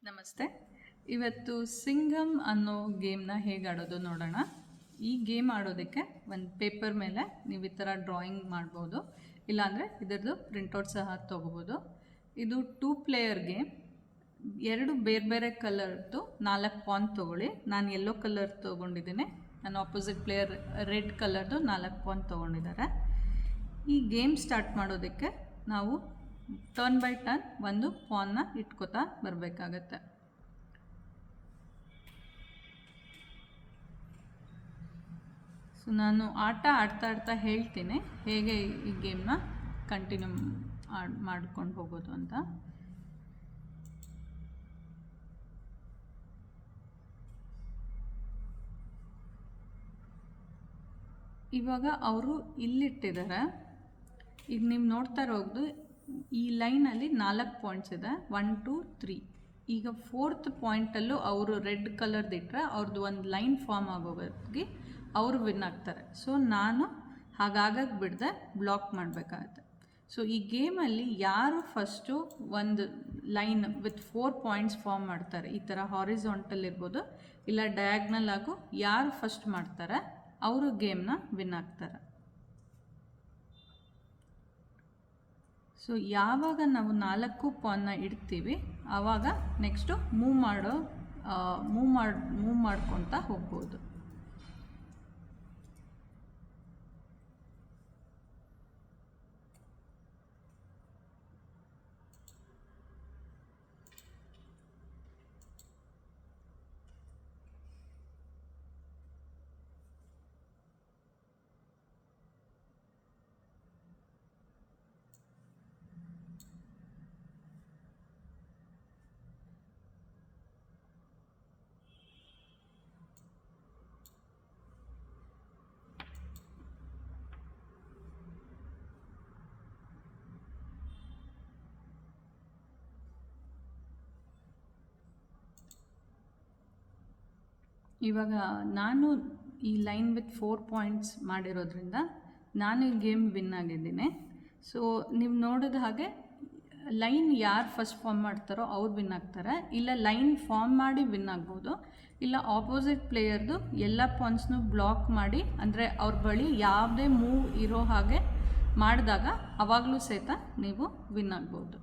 ನಮಸ್ತೆ. ಇವತ್ತು ಸಿಂಘಮ್ ಅನ್ನೋ ಗೇಮ್ನ ಹೇಗೆ ಆಡೋದು ನೋಡೋಣ. ಈ ಗೇಮ್ ಆಡೋದಕ್ಕೆ ಒಂದು ಪೇಪರ್ ಮೇಲೆ ನೀವು ಈ ಥರ ಡ್ರಾಯಿಂಗ್ ಮಾಡ್ಬೋದು, ಇಲ್ಲಾಂದರೆ ಇದರದ್ದು ಪ್ರಿಂಟೌಟ್ ಸಹ ತೊಗೋಬೋದು. ಇದು 2 ಪ್ಲೇಯರ್ ಗೇಮ್. 2 ಬೇರೆ ಬೇರೆ ಕಲರ್ದು 4 ಪಾನ್ ತೊಗೊಳ್ಳಿ. ನಾನು ಯೆಲ್ಲೋ ಕಲರ್ ತೊಗೊಂಡಿದ್ದೀನಿ, ನನ್ನ ಆಪೋಸಿಟ್ ಪ್ಲೇಯರ್ ರೆಡ್ ಕಲರ್ದು 4 ಪಾನ್ ತೊಗೊಂಡಿದ್ದಾರೆ. ಈ ಗೇಮ್ ಸ್ಟಾರ್ಟ್ ಮಾಡೋದಕ್ಕೆ ನಾವು ಟರ್ನ್ ಬೈ ಟರ್ನ್ ಒಂದು ಪಾನ್ನ ಇಟ್ಕೋತಾ ಬರಬೇಕಾಗತ್ತೆ. ಸೊ ನಾನು ಆಡ್ತಾ ಹೇಳ್ತೀನಿ ಹೇಗೆ ಈ ಗೇಮ್ನ ಕಂಟಿನ್ಯೂ ಮಾಡ್ಕೊಂಡು ಹೋಗೋದು ಅಂತ. ಇವಾಗ ಅವರು ಇಲ್ಲಿಟ್ಟಿದ್ದಾರೆ. ಈಗ ನೀವು ನೋಡ್ತಾ ಇರೋದು ಈ ಲೈನಲ್ಲಿ 4 ಪಾಯಿಂಟ್ಸ್ ಇದೆ, 1 2 3. ಈಗ 4th ಪಾಯಿಂಟಲ್ಲೂ ಅವರು ರೆಡ್ ಕಲರ್ದು ಇಟ್ಟರೆ ಅವ್ರದ್ದು ಒಂದು ಲೈನ್ ಫಾರ್ಮ್ ಆಗೋಗಿ ಅವರು ವಿನ್ ಆಗ್ತಾರೆ. ಸೊ ನಾನು ಹಾಗಾಗಕ್ಕೆ ಬಿಡದೆ ಬ್ಲಾಕ್ ಮಾಡಬೇಕಾಗತ್ತೆ. ಸೊ ಈ ಗೇಮಲ್ಲಿ ಯಾರು ಫಸ್ಟು ಒಂದು ಲೈನ್ ವಿತ್ 4 ಪಾಯಿಂಟ್ಸ್ ಫಾರ್ಮ್ ಮಾಡ್ತಾರೆ, ಈ ಥರ ಹಾರಿಜಾಂಟಲ್ ಇರ್ಬೋದು ಇಲ್ಲ ಡಯಾಗ್ನಲ್ ಆಗು, ಯಾರು ಫಸ್ಟ್ ಮಾಡ್ತಾರೆ ಅವರು ಗೇಮ್ನ ವಿನ್ ಆಗ್ತಾರೆ. ಸೊ ಯಾವಾಗ ನಾವು 4 ಪಾನ್ನ ಇಡ್ತೀವಿ ಆವಾಗ ನೆಕ್ಸ್ಟು ಮೂವ್ ಮಾಡ್ಕೊತಾ ಹೋಗ್ಬೋದು. ಇವಾಗ ನಾನು ಈ ಲೈನ್ ವಿತ್ 4 ಪಾಯಿಂಟ್ಸ್ ಮಾಡಿರೋದ್ರಿಂದ ನಾನು ಈ ಗೇಮ್ ವಿನ್ ಆಗಿದ್ದೀನಿ. ಸೊ ನೀವು ನೋಡಿದ ಹಾಗೆ ಲೈನ್ ಯಾರು ಫಸ್ಟ್ ಫಾರ್ಮ್ ಮಾಡ್ತಾರೋ ಅವ್ರು ವಿನ್ ಆಗ್ತಾರೆ, ಇಲ್ಲ ಲೈನ್ ಫಾರ್ಮ್ ಮಾಡಿ ವಿನ್ ಆಗ್ಬೋದು, ಇಲ್ಲ ಆಪೋಸಿಟ್ ಪ್ಲೇಯರ್ದು ಎಲ್ಲ ಪಾಯಿಂಟ್ಸ್ನೂ ಬ್ಲಾಕ್ ಮಾಡಿ, ಅಂದರೆ ಅವ್ರ ಬಳಿ ಯಾವುದೇ ಮೂವ್ ಇರೋ ಹಾಗೆ ಮಾಡಿದಾಗ ಆವಾಗಲೂ ಸಹಿತ ನೀವು ವಿನ್ ಆಗ್ಬೋದು.